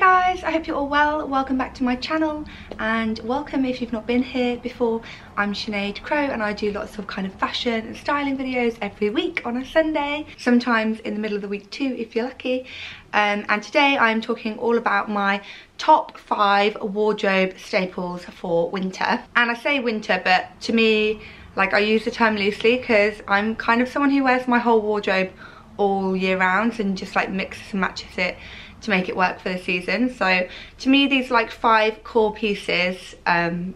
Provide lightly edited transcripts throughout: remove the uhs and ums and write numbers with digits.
guys, I hope you're all well. Welcome back to my channel, and welcome if you've not been here before. I'm Sinead Crowe and I do lots of kind of fashion and styling videos every week on a Sunday, sometimes in the middle of the week too if you're lucky. And today I'm talking all about my top 5 wardrobe staples for winter. And I say winter, but to me, like, I use the term loosely because I'm kind of someone who wears my whole wardrobe all year round and just like mixes and matches it to make it work for the season. So to me, these are like 5 core pieces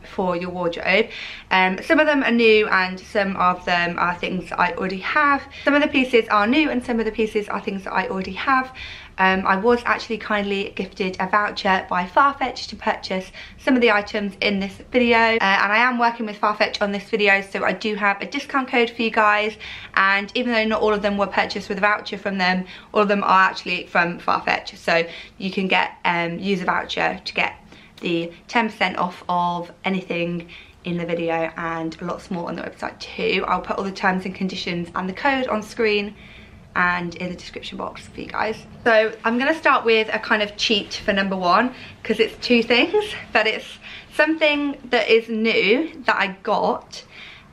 for your wardrobe. Some of them are new and some of them are things that I already have. Some of the pieces are new and some of the pieces are things that I already have. I was actually kindly gifted a voucher by FARFETCH to purchase some of the items in this video, and I am working with FARFETCH on this video, so I do have a discount code for you guys. And even though not all of them were purchased with a voucher from them, all of them are actually from FARFETCH, so you can get use a voucher to get the 10% off of anything in the video and lots more on the website too. I'll put all the terms and conditions and the code on screen and in the description box for you guys. So I'm gonna start with a kind of cheat for number 1 because it's 2 things, but it's something that is new that I got,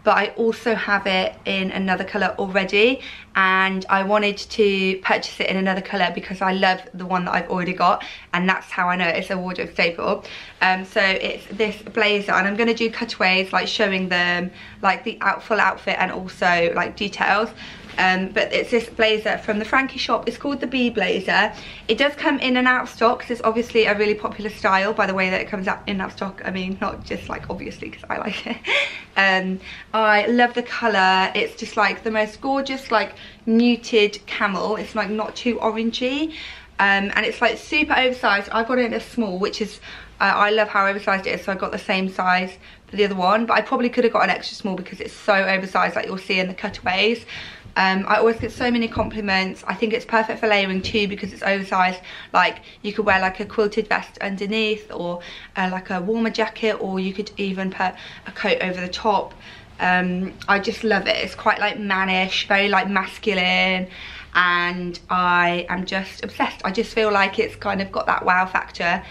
but I also have it in another colour already, and I wanted to purchase it in another colour because I love the one that I've already got, and that's how I know it's a wardrobe staple. So it's this blazer, and I'm going to do cutaways like showing them like the full outfit and also like details. But it's this blazer from the Frankie shop. It's called the Bee Blazer. It does come in and out of stock because it's obviously a really popular style by the way that it comes out in and out of stock. I mean, not just like obviously because I like it. I love the colour. It's just like the most gorgeous like muted camel. It's like not too orangey, and it's like super oversized. I got it in a small, which is I love how oversized it is, so I got the same size for the other one, but I probably could have got an extra small because it's so oversized, like you'll see in the cutaways. I always get so many compliments. I think it's perfect for layering too because it's oversized. Like you could wear like a quilted vest underneath, or like a warmer jacket, or you could even put a coat over the top. I just love it. It's quite like mannish, very like masculine, and I am just obsessed. I just feel like it's kind of got that wow factor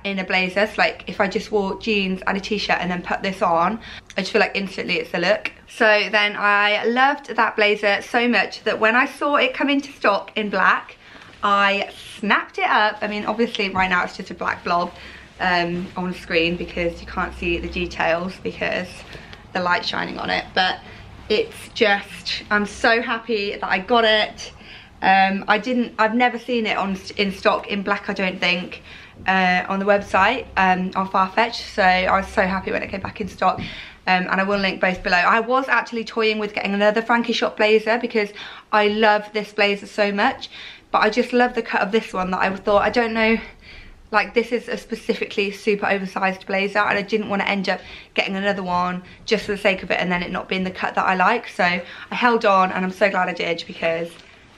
in a blazer. So like if I just wore jeans and a t-shirt and then put this on, I just feel like instantly it's the look. So then I loved that blazer so much that when I saw it come into stock in black, I snapped it up. I mean, obviously right now it's just a black blob on the screen because you can't see the details because the light's shining on it, but it's just, I'm so happy that I got it. I've never seen it in stock in black, I don't think, on the website, on FARFETCH, so I was so happy when it came back in stock. And I will link both below. I was actually toying with getting another Frankie shop blazer because I love this blazer so much, but I just love the cut of this one that I thought, I don't know, like this is a specifically super oversized blazer, and I didn't want to end up getting another one just for the sake of it and then it not being the cut that I like. So I held on, and I'm so glad I did because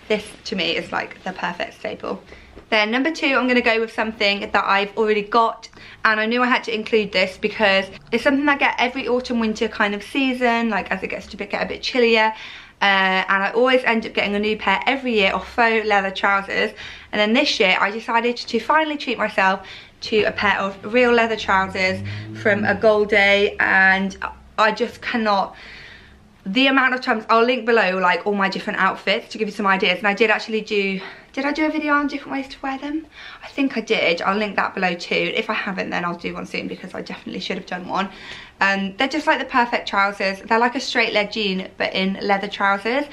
this to me is like the perfect staple. Then number 2, I'm going to go with something that I've already got, and I knew I had to include this because it's something I get every autumn winter kind of season, like as it gets to get a bit chillier, and I always end up getting a new pair every year of faux leather trousers. And then this year I decided to finally treat myself to a pair of real leather trousers from a Goldie, and I just cannot. The amount of times, I'll link below like all my different outfits to give you some ideas, and I did actually did I do a video on different ways to wear them? I think I did. I'll link that below too. If I haven't, then I'll do one soon because I definitely should have done one. They're just like the perfect trousers. They're like a straight leg jean but in leather trousers,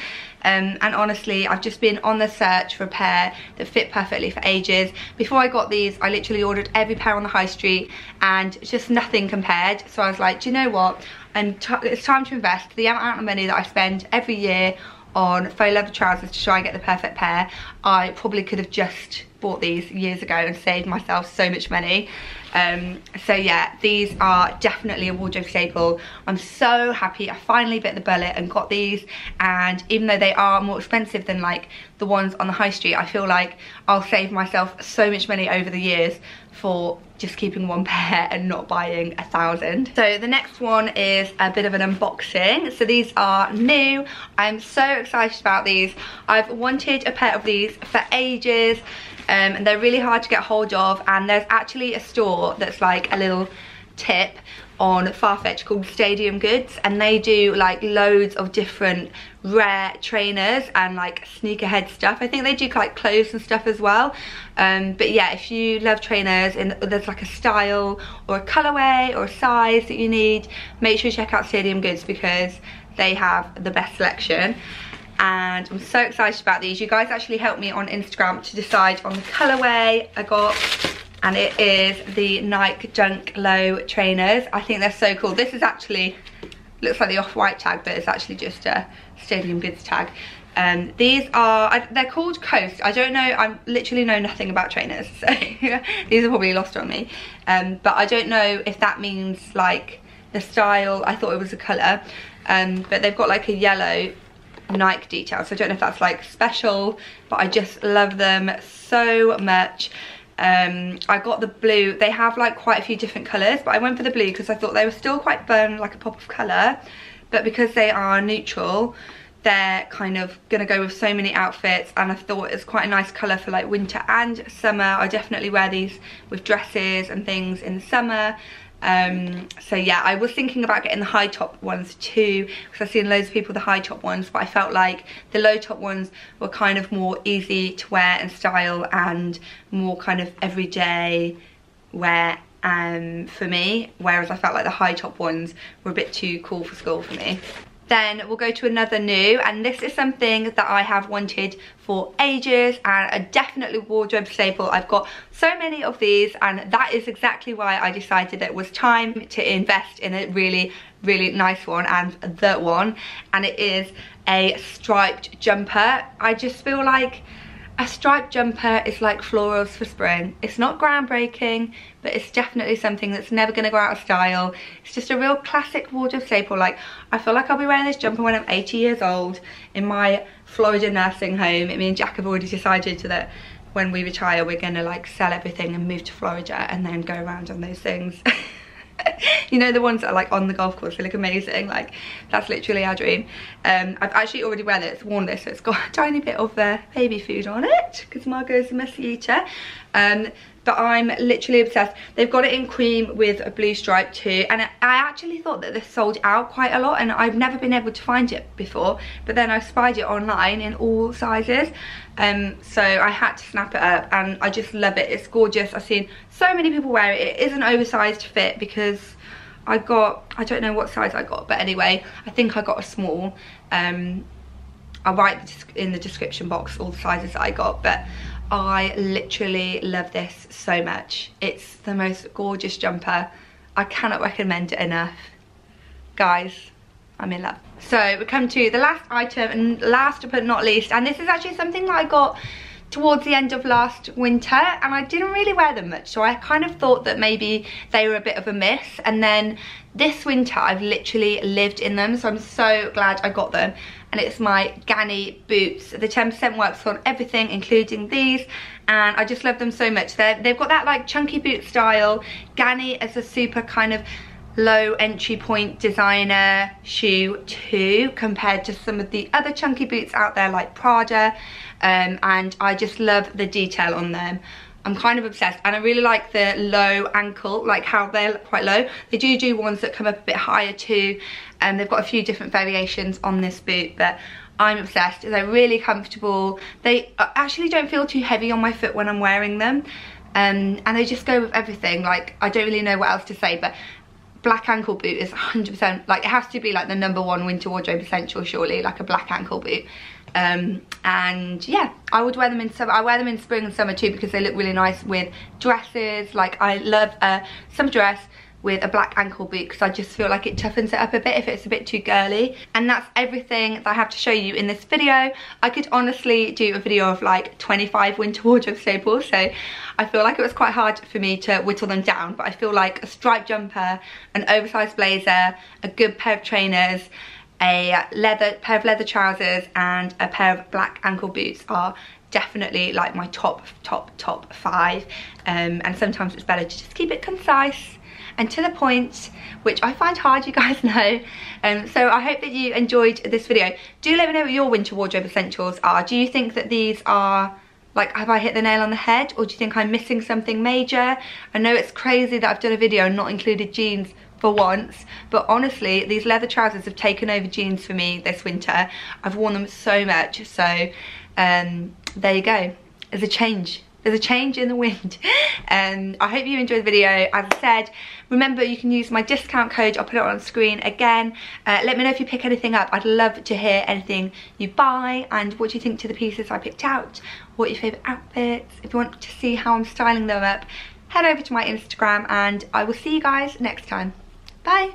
and honestly I've just been on the search for a pair that fit perfectly for ages. Before I got these, I literally ordered every pair on the high street and just nothing compared, so I was like, do you know what, it's time to invest the amount of money that I spend every year on faux leather trousers to try and get the perfect pair. I probably could have just bought these years ago and saved myself so much money. So yeah, these are definitely a wardrobe staple. I'm so happy I finally bit the bullet and got these, and even though they are more expensive than like the ones on the high street, I feel like I'll save myself so much money over the years for just keeping one pair and not buying 1,000. So the next one is a bit of an unboxing. So these are new. I'm so excited about these. I've wanted a pair of these for ages. and they're really hard to get hold of, and there's actually a store that's like a little tip on FARFETCH called Stadium Goods, and they do like loads of different rare trainers and like sneakerhead stuff. I think they do like clothes and stuff as well, but yeah, if you love trainers and there's like a style or a colorway or a size that you need, make sure you check out Stadium Goods because they have the best selection. And I'm so excited about these. You guys actually helped me on Instagram to decide on the colorway I got, and it is the Nike Dunk Low trainers. I think they're so cool. This is actually, looks like the Off-White tag, but it's actually just a Stadium Goods tag. These are, they're called Coast. I don't know, I literally know nothing about trainers, so these are probably lost on me. But I don't know if that means like the style. I thought it was a colour, but they've got like a yellow Nike detail, so I don't know if that's like special, but I just love them so much. I got the blue. They have like quite a few different colours, but I went for the blue because I thought they were still quite fun, like a pop of colour, but because they are neutral, they're kind of gonna go with so many outfits, and I thought it's quite a nice colour for like winter and summer. I definitely wear these with dresses and things in the summer. So yeah, I was thinking about getting the high top ones too, because I've seen loads of people with the high top ones, but I felt like the low top ones were kind of more easy to wear and style and more kind of everyday wear for me, whereas I felt like the high top ones were a bit too cool for school for me. Then we'll go to another new, and this is something that I have wanted for ages and a definitely wardrobe staple. I've got so many of these, and that is exactly why I decided that it was time to invest in a really, really nice one, and the one, and it is a striped jumper. I just feel like a striped jumper is like florals for spring. It's not groundbreaking, but it's definitely something that's never going to go out of style. It's just a real classic wardrobe staple. Like, I feel like I'll be wearing this jumper when I'm 80 years old in my Florida nursing home. Me and Jack have already decided that when we retire, we're going to like sell everything and move to Florida and then go around on those things. You know, the ones that are like on the golf course, they look amazing. Like, that's literally our dream. I've actually already worn this, so it's got a tiny bit of baby food on it because Margot's a messy eater. But I'm literally obsessed. They've got it in cream with a blue stripe too, and I actually thought that this sold out quite a lot, and I've never been able to find it before, but then I spied it online in all sizes, so I had to snap it up, and I just love it. It's gorgeous. I've seen so many people wear it. It is an oversized fit because I don't know what size I got, but anyway, I think I got a small. I'll write in the description box all the sizes that I got, but I literally love this so much. It's the most gorgeous jumper. I cannot recommend it enough. Guys, I'm in love. So we come to the last item, and last but not least, and this is actually something that I got towards the end of last winter, and I didn't really wear them much, so I kind of thought that maybe they were a bit of a miss, and then this winter I've literally lived in them, so I'm so glad I got them. And it's my Ganni boots. The 10% works on everything, including these, and I just love them so much. They've got that like chunky boot style. Ganni is a super kind of low entry point designer shoe too, compared to some of the other chunky boots out there like Prada, and I just love the detail on them. I'm kind of obsessed, and I really like the low ankle, like how they're quite low. They do ones that come up a bit higher too, and they've got a few different variations on this boot, but I'm obsessed. They're really comfortable. They actually don't feel too heavy on my foot when I'm wearing them, and they just go with everything. Like, I don't really know what else to say, but black ankle boot is 100%, like, it has to be like the #1 winter wardrobe essential, surely, like a black ankle boot. And yeah, I would wear them in summer. I wear them in spring and summer too because they look really nice with dresses. Like, I love a summer dress with a black ankle boot because I just feel like it toughens it up a bit if it's a bit too girly. And that's everything that I have to show you in this video. I could honestly do a video of like 25 winter wardrobe staples, so I feel like it was quite hard for me to whittle them down, but I feel like a striped jumper, an oversized blazer, a good pair of trainers, a pair of leather trousers, and a pair of black ankle boots are definitely like my top 5. And sometimes it's better to just keep it concise and to the point, which I find hard, you guys know. So I hope that you enjoyed this video. Do let me know what your winter wardrobe essentials are. Do you think that these are Like, have I hit the nail on the head, or do you think I'm missing something major? I know it's crazy that I've done a video and not included jeans for once, but honestly, these leather trousers have taken over jeans for me this winter. I've worn them so much, so there you go. There's a change. There's a change in the wind. I hope you enjoyed the video. As I said, remember you can use my discount code. I'll put it on screen again. Let me know if you pick anything up. I'd love to hear anything you buy and what you think to the pieces I picked out. What your favourite outfits. If you want to see how I'm styling them up, head over to my Instagram, and I will see you guys next time. Bye.